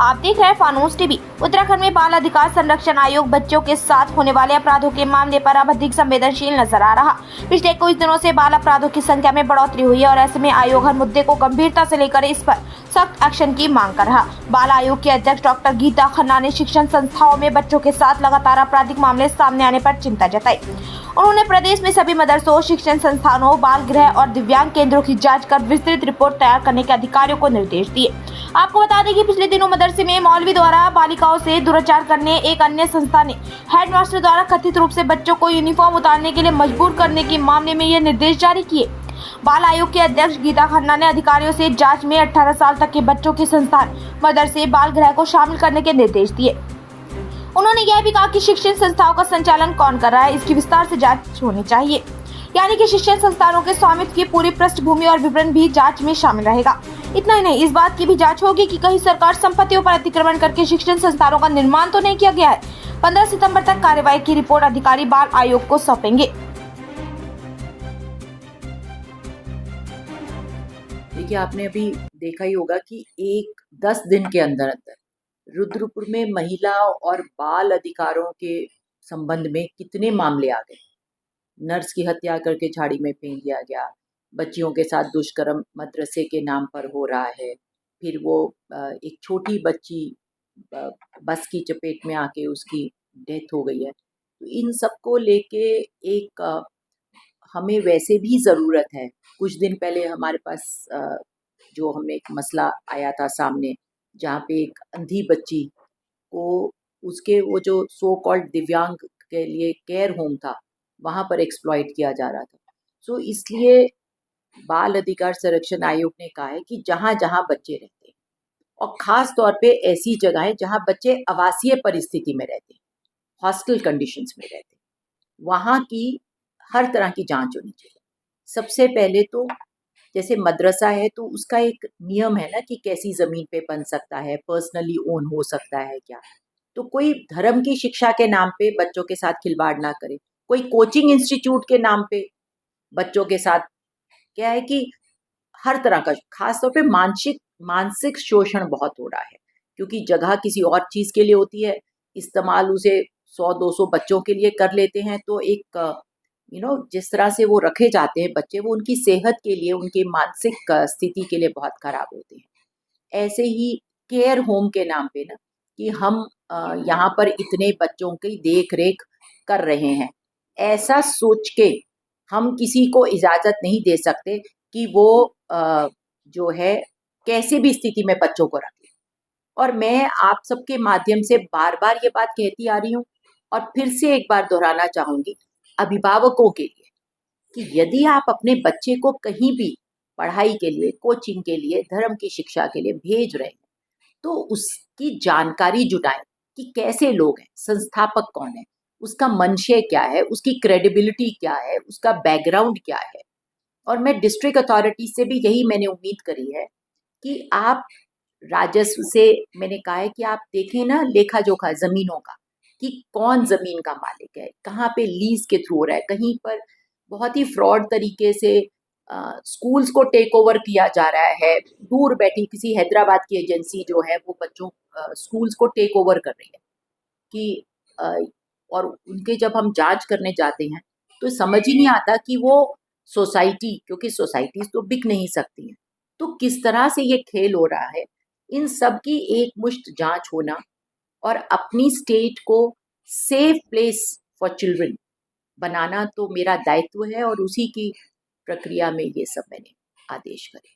आप देख रहे हैं फानूस टीवी। उत्तराखंड में बाल अधिकार संरक्षण आयोग बच्चों के साथ होने वाले अपराधों के मामले पर अब अधिक संवेदनशील नजर आ रहा। पिछले कुछ दिनों से बाल अपराधों की संख्या में बढ़ोतरी हुई है और ऐसे में आयोग हर मुद्दे को गंभीरता से लेकर इस पर सख्त एक्शन की मांग कर रहा। बाल आयोग के अध्यक्ष डॉक्टर गीता खन्ना ने शिक्षण संस्थाओं में बच्चों के साथ लगातार आपराधिक मामले सामने आने पर चिंता जताई। उन्होंने प्रदेश में सभी मदरसों, शिक्षण संस्थानों, बाल गृह और दिव्यांग केंद्रों की जांच कर विस्तृत रिपोर्ट तैयार करने के अधिकारियों को निर्देश दिए। आपको बता दें कि पिछले दिनों मदरसे में मौलवी द्वारा बालिकाओं से दुराचार करने, एक अन्य संस्था ने हेडमास्टर द्वारा कथित रूप से बच्चों को यूनिफॉर्म उतारने के लिए मजबूर करने के मामले में ये निर्देश जारी किए। बाल आयोग के अध्यक्ष गीता खन्ना ने अधिकारियों से जांच में 18 साल तक के बच्चों के संस्थान, मदरसे, बाल गृह को शामिल करने के निर्देश दिए। उन्होंने यह भी कहा कि शिक्षण संस्थाओं का संचालन कौन कर रहा है, इसकी विस्तार से जांच होनी चाहिए। यानी कि शिक्षण संस्थानों के स्वामित्व की पूरी पृष्ठभूमि और विवरण भी जांच में शामिल रहेगा। इतना ही नहीं, इस बात की भी जांच होगी कि कहीं सरकार संपत्तियों पर अतिक्रमण करके शिक्षण संस्थानों का निर्माण तो नहीं किया गया है। 15 सितंबर तक कार्यवाही की रिपोर्ट अधिकारी बाल आयोग को सौंपेंगे। देखिए, आपने अभी देखा ही होगा कि 10 दिन के अंदर अंदर रुद्रपुर में महिला और बाल अधिकारों के संबंध में कितने मामले आ गए। नर्स की हत्या करके झाड़ी में फेंक दिया गया, बच्चियों के साथ दुष्कर्म मदरसे के नाम पर हो रहा है, फिर वो एक छोटी बच्ची बस की चपेट में आके उसकी डेथ हो गई है। तो इन सबको लेके एक हमें वैसे भी ज़रूरत है। कुछ दिन पहले हमारे पास जो हमें एक मसला आया था सामने, जहाँ पे एक अंधी बच्ची को उसके वो जो सो कॉल्ड दिव्यांग के लिए केयर होम था, वहाँ पर एक्सप्लॉइट किया जा रहा था। सो इसलिए बाल अधिकार संरक्षण आयोग ने कहा है कि जहाँ-जहाँ बच्चे रहते हैं और ख़ास तौर पे ऐसी जगहें जहाँ बच्चे आवासीय परिस्थिति में रहते हैं, हॉस्टल कंडीशंस में रहते हैं, वहाँ की हर तरह की जांच होनी चाहिए। सबसे पहले तो जैसे मदरसा है तो उसका एक नियम है ना कि कैसी ज़मीन पे बन सकता है, पर्सनली ओन हो सकता है क्या। तो कोई धर्म की शिक्षा के नाम पे बच्चों के साथ खिलवाड़ ना करे। कोई कोचिंग इंस्टीट्यूट के नाम पे बच्चों के साथ क्या है कि हर तरह का खास तौर पे मानसिक शोषण बहुत हो रहा है, क्योंकि जगह किसी और चीज़ के लिए होती है, इस्तेमाल उसे 100-200 बच्चों के लिए कर लेते हैं। तो एक जिस तरह से वो रखे जाते हैं बच्चे, वो उनकी सेहत के लिए, उनकी मानसिक स्थिति के लिए बहुत खराब होते हैं। ऐसे ही केयर होम के नाम पे ना कि हम यहाँ पर इतने बच्चों की देख रेख कर रहे हैं, ऐसा सोच के हम किसी को इजाज़त नहीं दे सकते कि वो जो है कैसे भी स्थिति में बच्चों को रखे। और मैं आप सबके माध्यम से बार बार ये बात कहती आ रही हूँ और फिर से एक बार दोहराना चाहूँगी अभिभावकों के लिए कि यदि आप अपने बच्चे को कहीं भी पढ़ाई के लिए, कोचिंग के लिए, धर्म की शिक्षा के लिए भेज रहे हैं, तो उसकी जानकारी जुटाएं कि कैसे लोग हैं, संस्थापक कौन है, उसका मंशय क्या है, उसकी क्रेडिबिलिटी क्या है, उसका बैकग्राउंड क्या है। और मैं डिस्ट्रिक्ट अथॉरिटी से भी यही मैंने उम्मीद करी है कि आप राजस्व से, मैंने कहा है कि आप देखें ना लेखा जोखा ज़मीनों का कि कौन ज़मीन का मालिक है, कहाँ पे लीज़ के थ्रू हो रहा है, कहीं पर बहुत ही फ्रॉड तरीके से स्कूल्स को टेक ओवर किया जा रहा है। दूर बैठी किसी हैदराबाद की एजेंसी जो है वो बच्चों स्कूल्स को टेक ओवर कर रही है कि अ, और उनके जब हम जांच करने जाते हैं तो समझ ही नहीं आता कि वो सोसाइटी, क्योंकि सोसाइटीज तो बिक नहीं सकती हैं, तो किस तरह से ये खेल हो रहा है, इन सब की एक मुश्त जांच होना और अपनी स्टेट को सेफ प्लेस फॉर चिल्ड्रन बनाना तो मेरा दायित्व है और उसी की प्रक्रिया में ये सब मैंने आदेश करे।